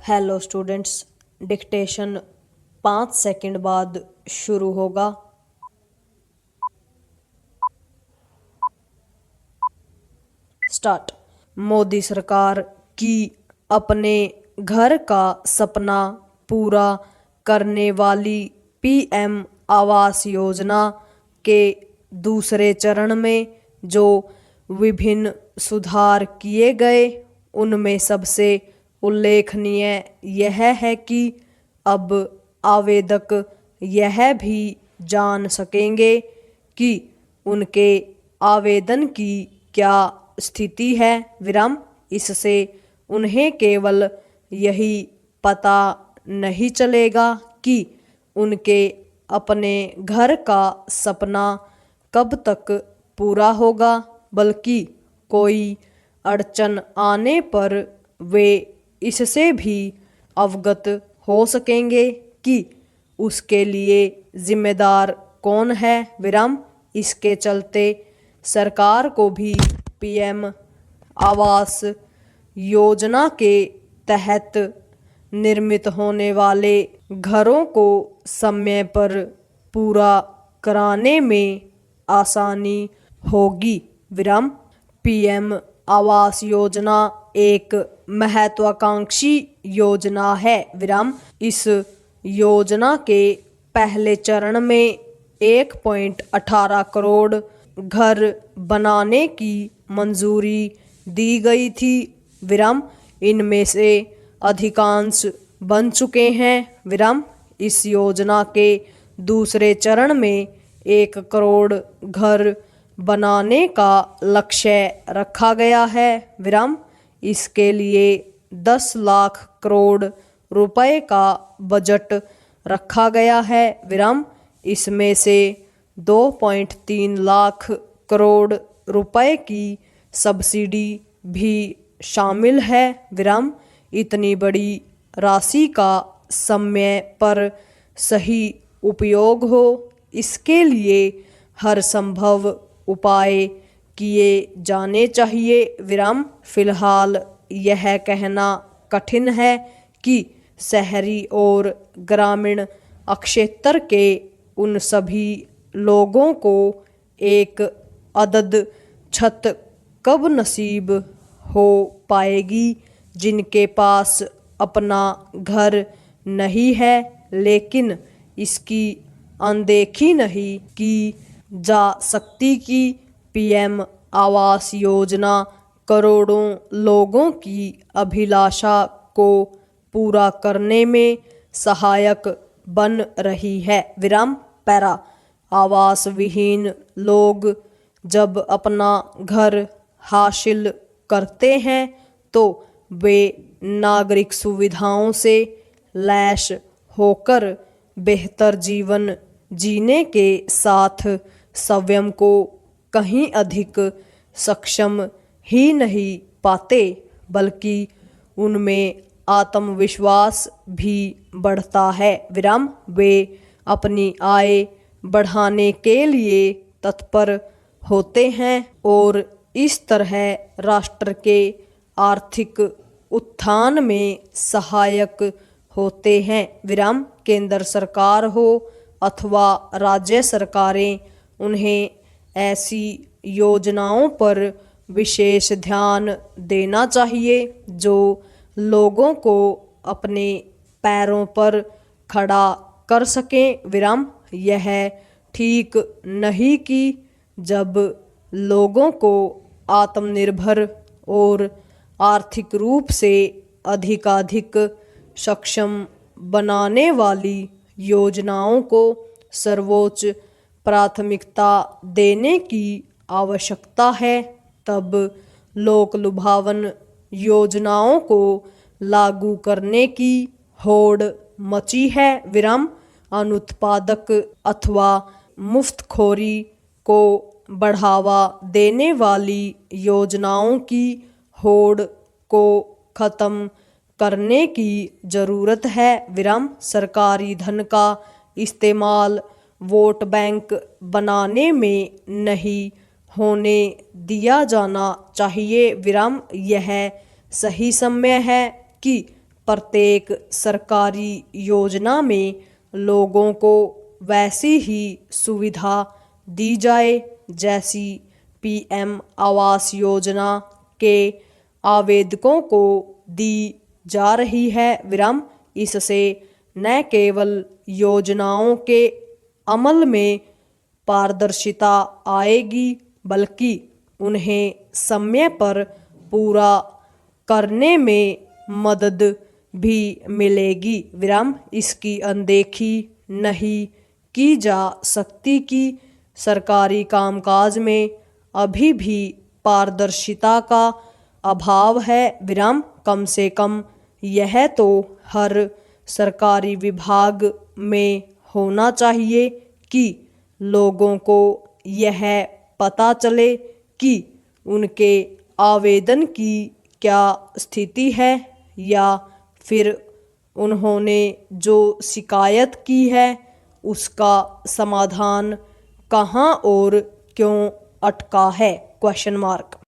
Hello students, dictation 5 second बाद शुरू होगा। स्टार्ट। मोदी सरकार की अपने घर का सपना पूरा करने वाली पीएम आवास योजना के दूसरे चरण में जो विभिन्न सुधार किए गए, उनमें सबसे उल्लेखनीय यह है कि अब आवेदक यह भी जान सकेंगे कि उनके आवेदन की क्या स्थिति है। इससे उन्हें केवल यही पता नहीं चलेगा कि उनके अपने घर का सपना कब तक पूरा होगा, बल्कि कोई अड़चन आने पर वे इससे भी अवगत हो सकेंगे कि उसके लिए जिम्मेदार कौन है। इसके चलते सरकार को भी पीएम आवास योजना के तहत निर्मित होने वाले घरों को समय पर पूरा कराने में आसानी होगी। पीएम आवास योजना एक महत्वाकांक्षी योजना है। इस योजना के पहले चरण में 1.18 करोड़ घर बनाने की मंजूरी दी गई थी। इनमें से अधिकांश बन चुके हैं। इस योजना के दूसरे चरण में 1 करोड़ घर बनाने का लक्ष्य रखा गया है। इसके लिए 10 लाख करोड़ रुपए का बजट रखा गया है। इसमें से 2.3 लाख करोड़ रुपए की सब्सिडी भी शामिल है। इतनी बड़ी राशि का समय पर सही उपयोग हो, इसके लिए हर संभव उपाय किए जाने चाहिए। फिलहाल यह कहना कठिन है कि शहरी और ग्रामीण क्षेत्र के उन सभी लोगों को एक अदद छत कब नसीब हो पाएगी जिनके पास अपना घर नहीं है, लेकिन इसकी अनदेखी नहीं की जा सकती कि पीएम आवास योजना करोड़ों लोगों की अभिलाषा को पूरा करने में सहायक बन रही है। पैरा आवास विहीन लोग जब अपना घर हासिल करते हैं तो वे नागरिक सुविधाओं से लैस होकर बेहतर जीवन जीने के साथ स्वयं को कहीं अधिक सक्षम ही नहीं पाते, बल्कि उनमें आत्मविश्वास भी बढ़ता है। वे अपनी आय बढ़ाने के लिए तत्पर होते हैं और इस तरह राष्ट्र के आर्थिक उत्थान में सहायक होते हैं। केंद्र सरकार हो अथवा राज्य सरकारें उन्हें ऐसी योजनाओं पर विशेष ध्यान देना चाहिए जो लोगों को अपने पैरों पर खड़ा कर सकें। यह ठीक नहीं कि जब लोगों को आत्मनिर्भर और आर्थिक रूप से अधिकाधिक सक्षम बनाने वाली योजनाओं को सर्वोच्च प्राथमिकता देने की आवश्यकता है, तब लोक लुभावन योजनाओं को लागू करने की होड़ मची है। अनुत्पादक अथवा मुफ्तखोरी को बढ़ावा देने वाली योजनाओं की होड़ को खत्म करने की जरूरत है। सरकारी धन का इस्तेमाल वोट बैंक बनाने में नहीं होने दिया जाना चाहिए। यह सही समय है कि प्रत्येक सरकारी योजना में लोगों को वैसी ही सुविधा दी जाए जैसी पीएम आवास योजना के आवेदकों को दी जा रही है विराम। इससे न केवल योजनाओं के अमल में पारदर्शिता आएगी बल्कि उन्हें समय पर पूरा करने में मदद भी मिलेगी विराम। इसकी अनदेखी नहीं की जा सकती कि सरकारी कामकाज में अभी भी पारदर्शिता का अभाव है विराम। कम से कम यह तो हर सरकारी विभाग में होना चाहिए कि लोगों को यह पता चले कि उनके आवेदन की क्या स्थिति है या फिर उन्होंने जो शिकायत की है उसका समाधान कहाँ और क्यों अटका है। Question mark.